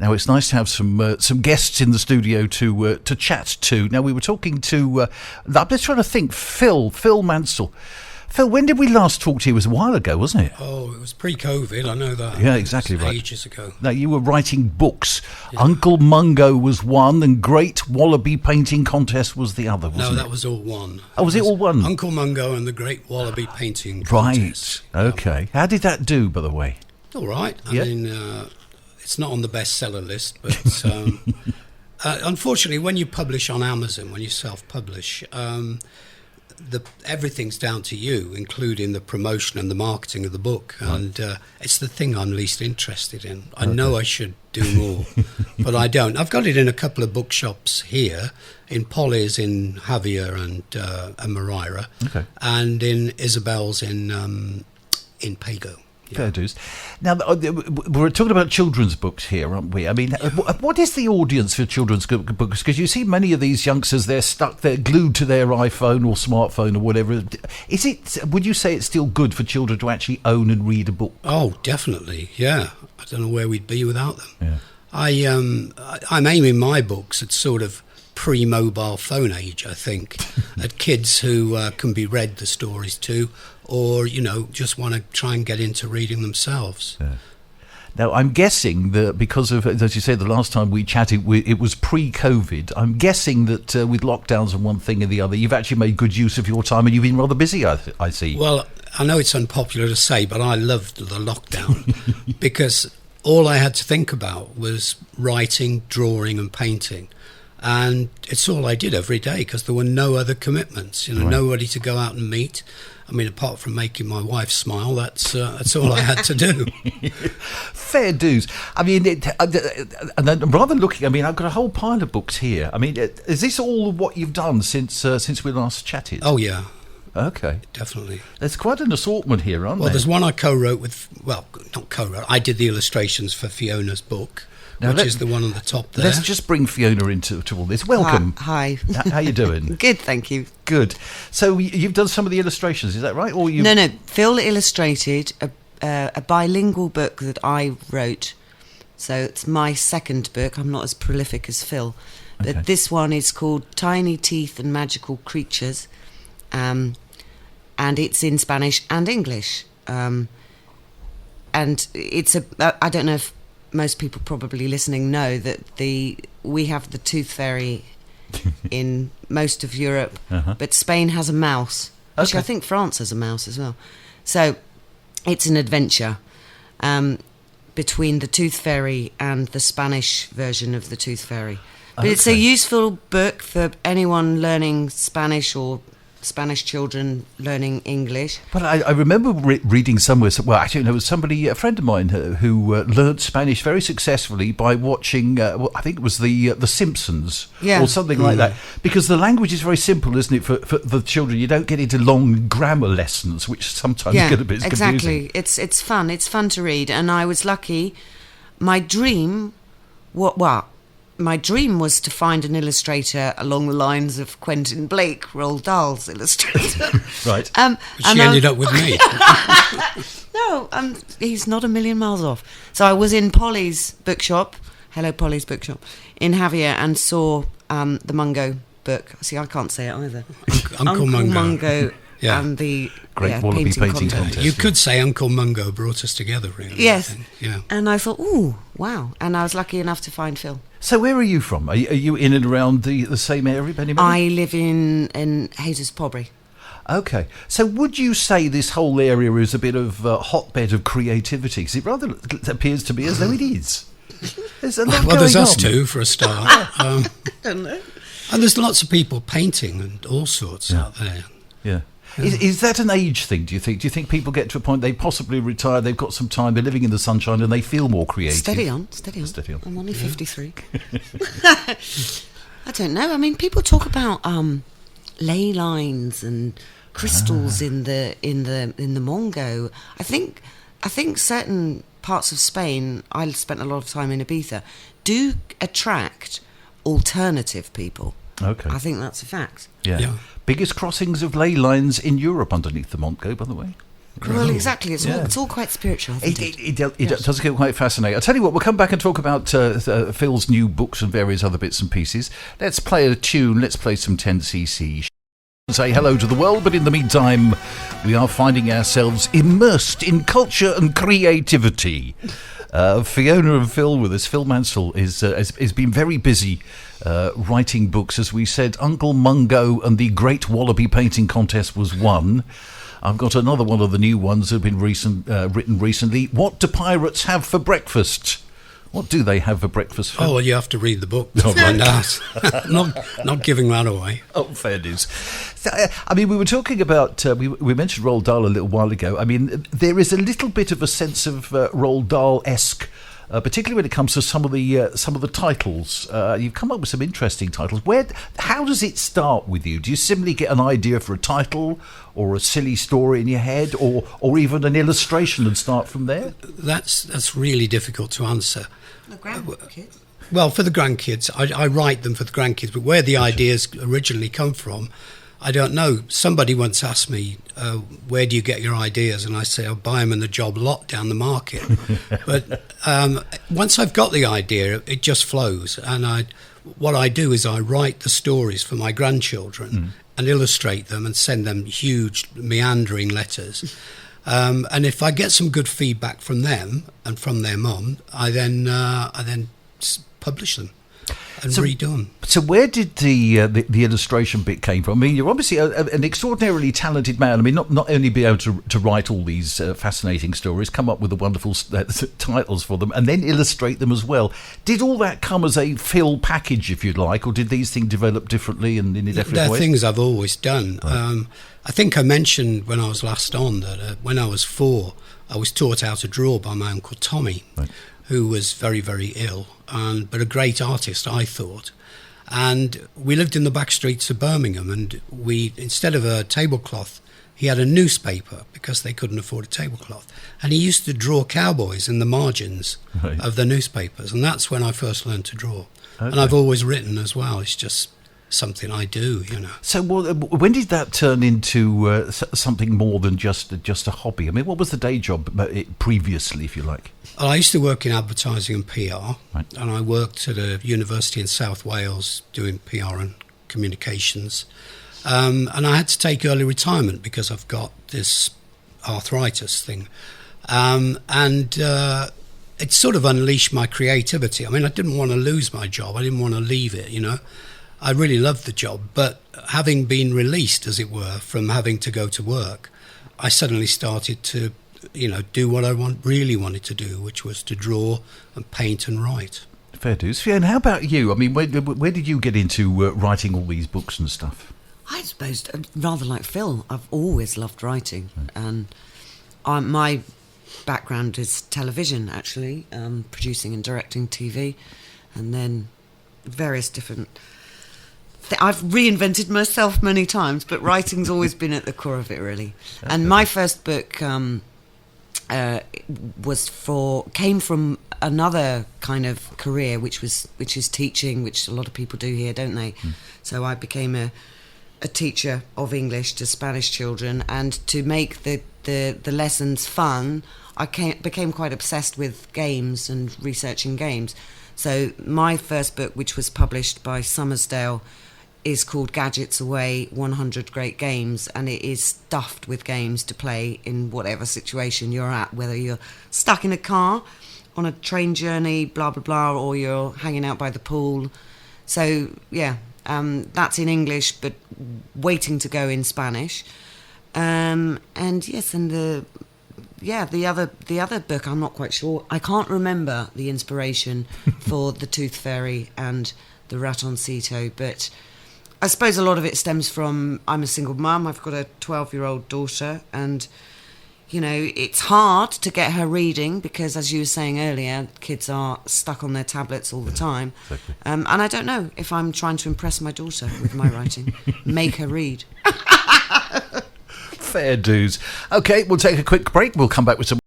Now, it's nice to have some guests in the studio to chat to. Now, we were talking to, I'm just trying to think, Phil Mansell. Phil, when did we last talk to you? It was a while ago, wasn't it? Oh, it was pre-COVID, I know that. Yeah, exactly right. Ages ago. Now, you were writing books. Yeah. Uncle Mungo was one, and Great Wallaby Painting Contest was the other, wasn't it? No, that was all one. Oh, was it all one? Uncle Mungo and the Great Wallaby Painting Contest. Right, okay. How did that do, by the way? All right. I mean, it's not on the bestseller list, but unfortunately, when you publish on Amazon, when you self-publish, everything's down to you, including the promotion and the marketing of the book, and it's the thing I'm least interested in. I know I should do more, but I don't. I've got it in a couple of bookshops here, in Polly's in Javier and Moreira, and in Isabel's in Pago. Yeah. Fair dues. Now, we're talking about children's books here, aren't we? I mean, what is the audience for children's books? Because you see many of these youngsters, they're glued to their iPhone or smartphone or whatever. Is it? Would you say it's still good for children to actually own and read a book? Oh, definitely, yeah. I don't know where we'd be without them. Yeah. I'm aiming my books at sort of pre-mobile phone age, I think, at kids who can be read the stories to, or, just want to try and get into reading themselves. Yeah. Now, I'm guessing that because of, as you said, the last time we chatted, it was pre-COVID. I'm guessing that with lockdowns and one thing and the other, you've actually made good use of your time and you've been rather busy, I see. Well, I know it's unpopular to say, but I loved the lockdown because all I had to think about was writing, drawing and painting. And it's all I did every day because there were no other commitments, nobody to go out and meet. I mean, apart from making my wife smile, that's all I had to do. Fair dues. I mean, and then rather looking, I mean, I've got a whole pile of books here. I mean, is this all what you've done since we last chatted? Oh, yeah. Okay. Definitely. There's quite an assortment here, aren't there? Well, there's one I co-wrote with, not co-wrote, I did the illustrations for Fiona's book. Now, which is the one on the top there. Let's just bring Fiona into all this. Welcome. Hi. How you doing? Good, thank you. Good. So you've done some of the illustrations, is that right? Or you? No. Phil illustrated a bilingual book that I wrote. So it's my second book. I'm not as prolific as Phil, but this one is called Tiny Teeth and Magical Creatures, and it's in Spanish and English. And it's I don't know if most people probably listening know that we have the tooth fairy in most of Europe, but Spain has a mouse. Actually, I think France has a mouse as well. So it's an adventure between the tooth fairy and the Spanish version of the tooth fairy. But it's a useful book for anyone learning Spanish or Spanish children learning English. But I remember reading somewhere, actually, there was somebody, a friend of mine, who learned Spanish very successfully by watching, I think it was the Simpsons, or something like that. Because the language is very simple, isn't it, for the children? You don't get into long grammar lessons, which sometimes get a bit confusing. Exactly. It's fun. It's fun to read. And I was lucky. My dream was to find an illustrator along the lines of Quentin Blake, Roald Dahl's illustrator. Right. She ended up with me. No, he's not a million miles off. So I was in Polly's bookshop, hello Polly's bookshop, in Javier, and saw the Mungo book. See, I can't say it either. Uncle Mungo. And the Great Wallaby Painting Contest. You could say Uncle Mungo brought us together, really. Yes. Yeah. And I thought, ooh, wow. And I was lucky enough to find Phil. So where are you from? Are you in and around the same area, Benny? I live in Hayes Pobry. Okay. So would you say this whole area is a bit of a hotbed of creativity? Because it rather appears to be as though it is. There's a lot going there's on. Us two, for a start. I don't know. And there's lots of people painting and all sorts out there. Yeah. Is that an age thing, do you think? Do you think people get to a point they possibly retire, they've got some time, they're living in the sunshine and they feel more creative? Steady on. I'm only 53. I don't know. I mean, people talk about ley lines and crystals in the Mongo. I think certain parts of Spain, I spent a lot of time in Ibiza, do attract alternative people. Okay. I think that's a fact. Yeah. Biggest crossings of ley lines in Europe underneath the Mongo, by the way. Well, exactly. It's all quite spiritual. It does get quite fascinating. I'll tell you what, we'll come back and talk about Phil's new books and various other bits and pieces. Let's play a tune. Let's play some 10cc. Say hello to the world, but in the meantime, we are finding ourselves immersed in culture and creativity. Fiona and Phil with us. Phil Mansell has been very busy writing books. As we said, Uncle Mungo and the Great Wallaby Painting Contest was one. I've got another one of the new ones that have been written recently. What do pirates have for breakfast? What do they have for breakfast? Oh, well, you have to read the book to find out. Not giving that away. Oh, fair dues. I mean, we were talking about, we mentioned Roald Dahl a little while ago. I mean, there is a little bit of a sense of Roald Dahl-esque, particularly when it comes to some of the titles. You've come up with some interesting titles. How does it start with you? Do you simply get an idea for a title or a silly story in your head or even an illustration and start from there? That's really difficult to answer. The grandkids. Well, for the grandkids, I write them for the grandkids, but where the ideas originally come from, I don't know. Somebody once asked me, where do you get your ideas? And I say, I buy them in the job lot down the market. But once I've got the idea, it just flows. And what I do is I write the stories for my grandchildren and illustrate them and send them huge meandering letters. And if I get some good feedback from them and from their mum, I then publish them. And redone. So where did the illustration bit came from? I mean, you're obviously an extraordinarily talented man. I mean, not only be able to write all these fascinating stories, come up with the wonderful titles for them, and then illustrate them as well. Did all that come as a Phil package, if you'd like, or did these things develop differently and in a different way? They're things I've always done. Right. I think I mentioned when I was last on that when I was 4, I was taught how to draw by my Uncle Tommy. Right. Who was very, very ill, but a great artist, I thought. And we lived in the back streets of Birmingham, and instead of a tablecloth, he had a newspaper because they couldn't afford a tablecloth. And he used to draw cowboys in the margins of the newspapers, and that's when I first learned to draw. Okay. And I've always written as well. It's just something I do, you know. So when did that turn into something more than just a hobby? I mean, what was the day job previously, if you like? Well, I used to work in advertising and PR, right. And I worked at a university in South Wales doing PR and communications. And I had to take early retirement because I've got this arthritis thing. It sort of unleashed my creativity. I mean, I didn't want to lose my job. I didn't want to leave it, you know. I really loved the job, but having been released, as it were, from having to go to work, I suddenly started to, do what I really wanted to do, which was to draw and paint and write. Fair dues. Fiona, how about you? I mean, where did you get into writing all these books and stuff? I suppose, rather like Phil, I've always loved writing. And my background is television, actually, producing and directing TV, and then various different... I've reinvented myself many times, but writing's always been at the core of it, really. That's and my first book came from another kind of career, which is teaching, which a lot of people do here, don't they? So I became a teacher of English to Spanish children, and to make the lessons fun, I became quite obsessed with games and researching games. So my first book, which was published by Summersdale, is called Gadgets Away, 100 Great Games, and it is stuffed with games to play in whatever situation you're at, whether you're stuck in a car, on a train journey, blah, blah, blah, or you're hanging out by the pool. So, yeah, that's in English, but waiting to go in Spanish. And yes, and the other book, I'm not quite sure. I can't remember the inspiration for The Tooth Fairy and The Ratoncito, but I suppose a lot of it stems from I'm a single mum. I've got a 12-year-old daughter, and it's hard to get her reading because, as you were saying earlier, kids are stuck on their tablets all the time. Exactly. And I don't know if I'm trying to impress my daughter with my writing. Make her read. Fair dues. Okay, we'll take a quick break. We'll come back with some